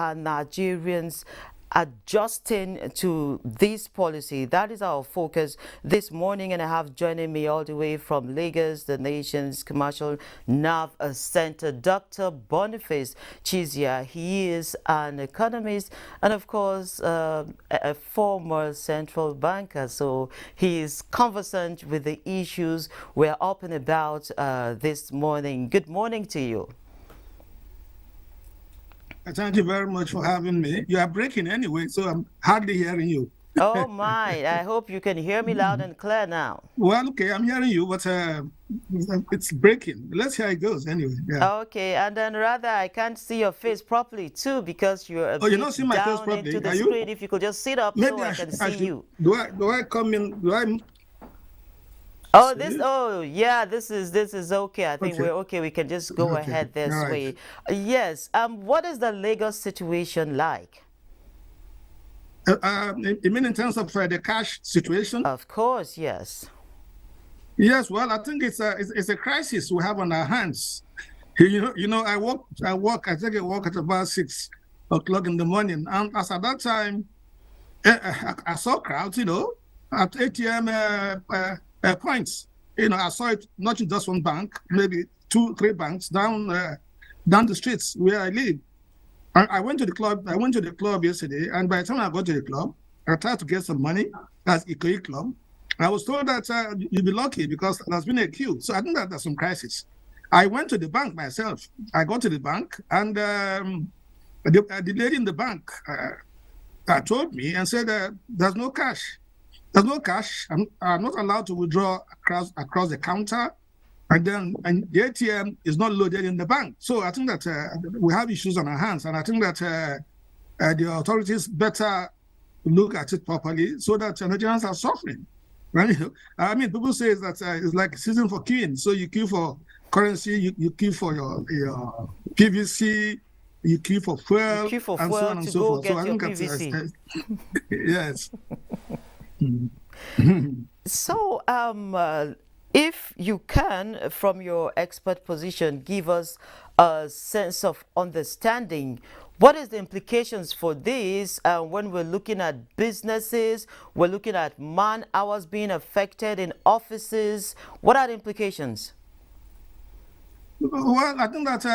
are Nigerians adjusting to this policy? That is our focus this morning, and I have joining me all the way from Lagos, the nation's commercial nerve center, Dr. Boniface Chizea. He is an economist and, of course, a former central banker, so he is conversant with the issues we're up and about this morning. Good morning to you. Thank you very much for having me. You are breaking anyway, so I'm hardly hearing you. Oh my, I hope you can hear me loud and clear now. Well, okay, I'm hearing you, but it's breaking. Let's see how it goes anyway. Yeah. Okay, and then rather I can't see your face properly too because you're a Oh, you're not bit seeing my face down into properly, the are you? screen. If you could just sit up so Maybe I I can should. I see should. you. Do I come in? Do I Oh, see? oh yeah, this is okay. I think Okay. we're okay. We can just go Okay. ahead All this right. way. Yes. What is the Lagos situation like? You mean in terms of the cash situation? Of course, yes. Yes. Well, I think it's a crisis we have on our hands. I work. I take a walk at about 6 o'clock in the morning, and as at that time, I saw crowds. At ATM points. I saw it not in just one bank, maybe 2, 3 banks down the streets where I live. I went to the club. I went to the club yesterday, and by the time I got to the club, I tried to get some money as Ikoyi Club. I was told that you'll be lucky because there's been a queue. So I think that there's some crisis. I went to the bank myself. I got to the bank, and the lady in the bank told me and said there's no cash. There's no cash. I'm not allowed to withdraw across the counter, and the ATM is not loaded in the bank. So I think that we have issues on our hands, and I think that the authorities better look at it properly so that Nigerians are suffering. Right? I mean, people say that it's like a season for queuing. So you queue for currency, you queue for your PVC, you queue for fuel, Queue for and so fuel on and to so go forth. So get I your think that PVC. yes. So, if you can, from your expert position, give us a sense of understanding. What is the implications for this when we're looking at businesses, we're looking at man hours being affected in offices? What are the implications? Well, I think that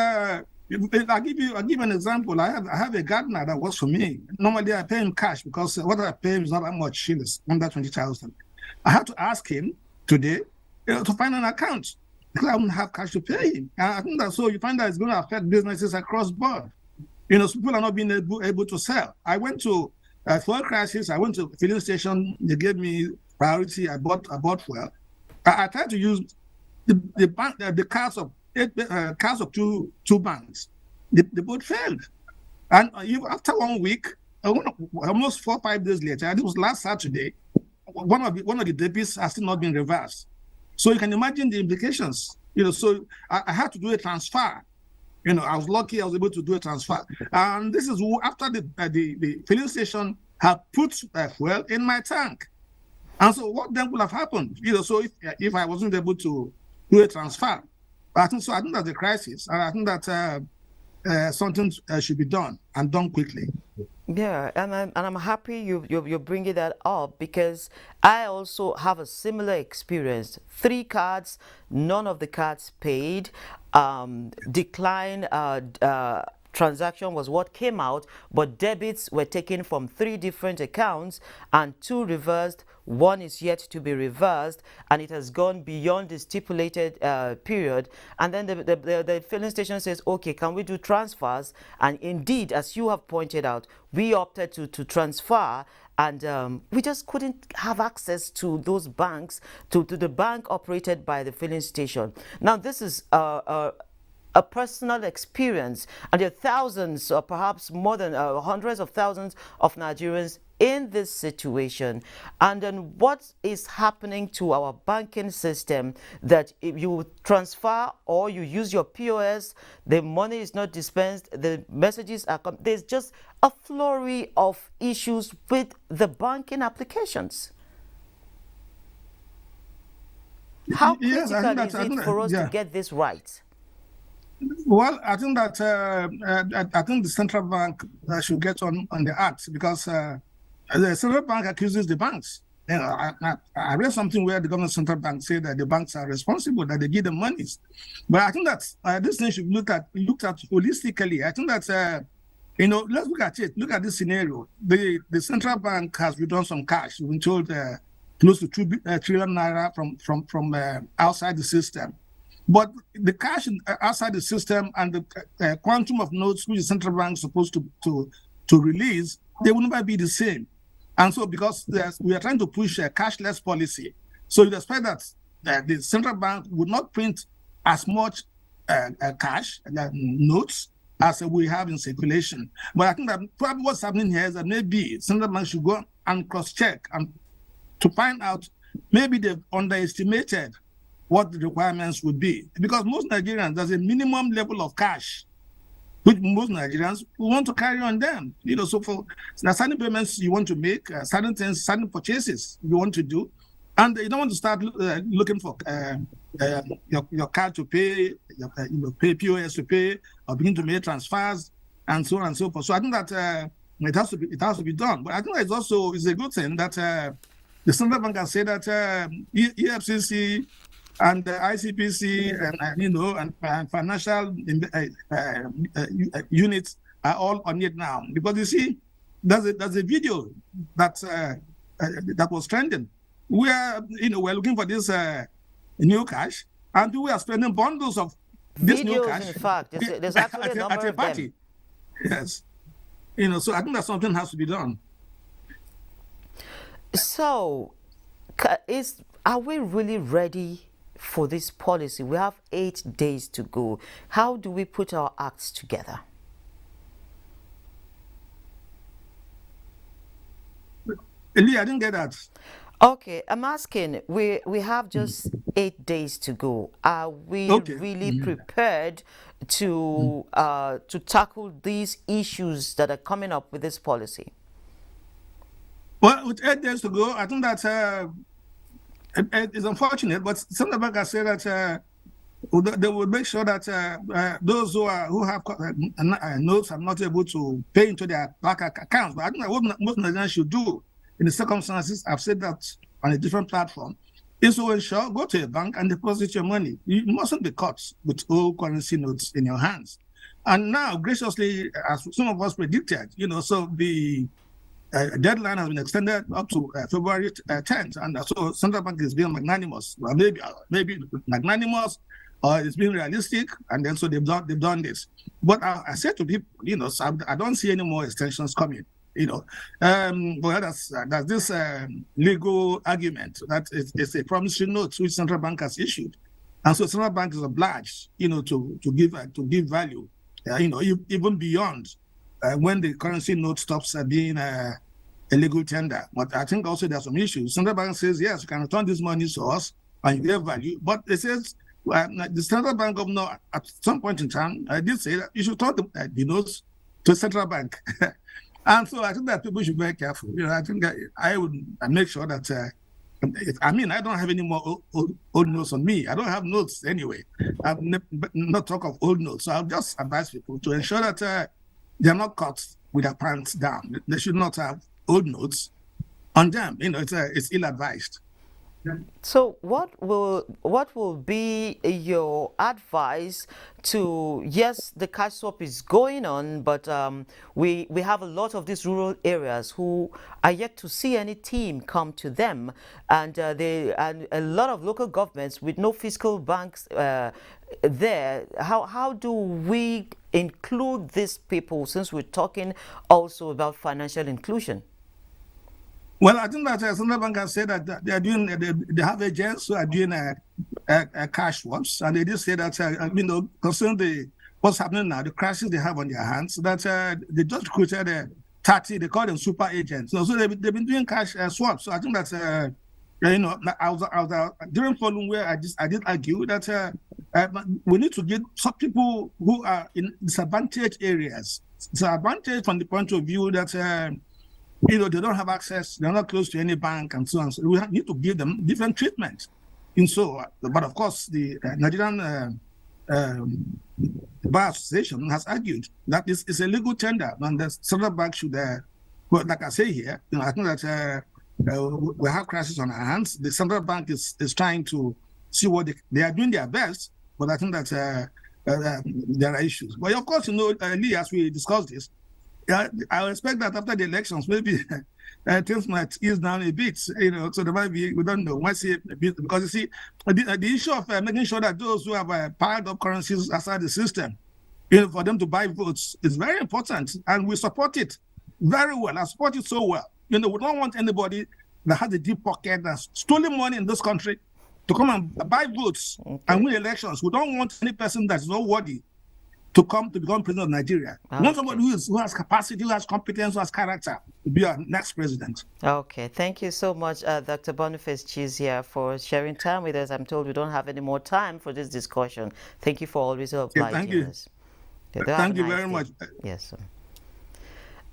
I'll give you an example. I have a gardener that works for me. Normally, I pay him cash because what I pay him is not that much. It's under 20,000. I had to ask him today, to find an account because I don't have cash to pay him. And I think that so you find that it's going to affect businesses across board. People are not being able to sell. I went to fuel crisis. I went to filling station. They gave me priority. I bought fuel. I tried to use the cards of two banks. They both failed. And after 1 week, almost 4 or 5 days later, and it was last Saturday, one of the debits has still not been reversed. So you can imagine the implications. So I had to do a transfer. I was lucky I was able to do a transfer. And this is after the filling station had put fuel in my tank. And so what then would have happened? So if I wasn't able to do a transfer, I think that's a crisis, and I think that something should be done and done quickly. Yeah, and I'm happy you're bringing that up because I also have a similar experience. 3 cards, none of the cards paid. Decline transaction was what came out, but debits were taken from 3 different accounts and 2 reversed. 1 is yet to be reversed, and it has gone beyond the stipulated period. And then the filling station says, okay, can we do transfers? And indeed, as you have pointed out, we opted to transfer, and we just couldn't have access to those banks, to the bank operated by the filling station. Now, this is a personal experience, and there are thousands or perhaps more than hundreds of thousands of Nigerians in this situation. And then what is happening to our banking system, that if you transfer or you use your POS, the money is not dispensed, the messages are there's just a flurry of issues with the banking applications. How Yes, I think critical that, is it for us to yeah. get this right? Well, I think that I think the central bank should get on the act, because the central bank accuses the banks. I read something where the government central bank said that the banks are responsible, that they give them monies. But I think that this thing should be looked at holistically. I think that let's look at it. Look at this scenario. The central bank has withdrawn some cash. We've been told close to 2 trillion naira from outside the system. But the cash outside the system and the quantum of notes which the central bank is supposed to release, they will never be the same. And so, because we are trying to push a cashless policy, so you expect that the central bank would not print as much cash notes as we have in circulation. But I think that probably what's happening here is that maybe central bank should go and cross-check and to find out maybe they've underestimated what the requirements would be. Because most Nigerians, there's a minimum level of cash which most Nigerians want to carry on them. So for certain payments you want to make, certain things, certain purchases you want to do, and you don't want to start looking for your card to pay, pay POS to pay, or begin to make transfers, and so on and so forth. So I think that it has to be done. But I think it's a good thing that the central bank has said that EFCC and the ICPC and financial units are all on it now, because you see, there's a video that was trending where we're looking for this new cash, and we are spending bundles of this new cash. In fact, there's actually a number of them. Yes, so I think that something has to be done. So, are we really ready for this policy? We have 8 days to go. How do we put our acts together? Eli, I didn't get that. Okay, I'm asking, we have just 8 days to go. Are we really prepared to tackle these issues that are coming up with this policy? Well, with 8 days to go, I think that it's unfortunate, but central bank has said that they will make sure that those who have notes are not able to pay into their bank accounts. But I think that what most Nigerians should do in the circumstances, I've said that on a different platform, is to ensure, go to a bank and deposit your money. You mustn't be caught with old currency notes in your hands. And now, graciously, as some of us predicted, so the deadline has been extended up to February 10th, and so central bank is being magnanimous. Well, maybe magnanimous, or it's being realistic, and then so they've done this. But I said to people, so I don't see any more extensions coming. But that's this legal argument that it's a promissory note which central bank has issued, and so central bank is obliged, to give value, even beyond when the currency note stops being a legal tender. But I think also there are some issues. Central bank says, yes, you can return this money to us and you get value. But it says the central bank governor at some point in time did say that you should turn the notes to central bank. And so I think that people should be very careful. I think I would make sure that I don't have any more old notes on me. I don't have notes anyway. I've not talk of old notes. So I'll just advise people to ensure that they're not caught with their pants down. They should not have old notes on them. It's ill-advised. So what will be your advice to, yes, the cash swap is going on, but we have a lot of these rural areas who are yet to see any team come to them, and a lot of local governments with no fiscal banks there. How do we include these people, since we're talking also about financial inclusion? Well, I think that central bank has said that they are doing. They have agents who are doing cash swaps, and they did say that concerning what's happening now, the crisis they have on their hands, that they just recruited 30. They call them super agents. So they've been doing cash swaps. So I think that I was during following where I did argue that we need to get some people who are in disadvantaged areas. Disadvantaged from the point of view that. They don't have access, they're not close to any bank, and so on. So we need to give them different treatment. And so, but of course, the Nigerian the Bar Association has argued that it's a legal tender, and the central bank should, well, like I say here, I think that we have crisis on our hands. The central bank is trying to see what they are doing their best, but I think that there are issues. But of course, Lee, as we discussed this, I expect that after the elections, maybe things might ease down a bit, so there might be, we don't know, might see a bit, because you see, the issue of making sure that those who have piled up currencies outside the system, for them to buy votes is very important, and we support it very well. I support it so well. We don't want anybody that has a deep pocket that's stolen money in this country to come and buy votes and win elections. We don't want any person that's not worthy to come to become president of Nigeria. We want somebody who has capacity, who has competence, who has character to be our next president. Okay, thank you so much, Dr. Boniface Chizea, for sharing time with us. I'm told we don't have any more time for this discussion. Thank you for always obliging us. Thank you very much. Yes, sir.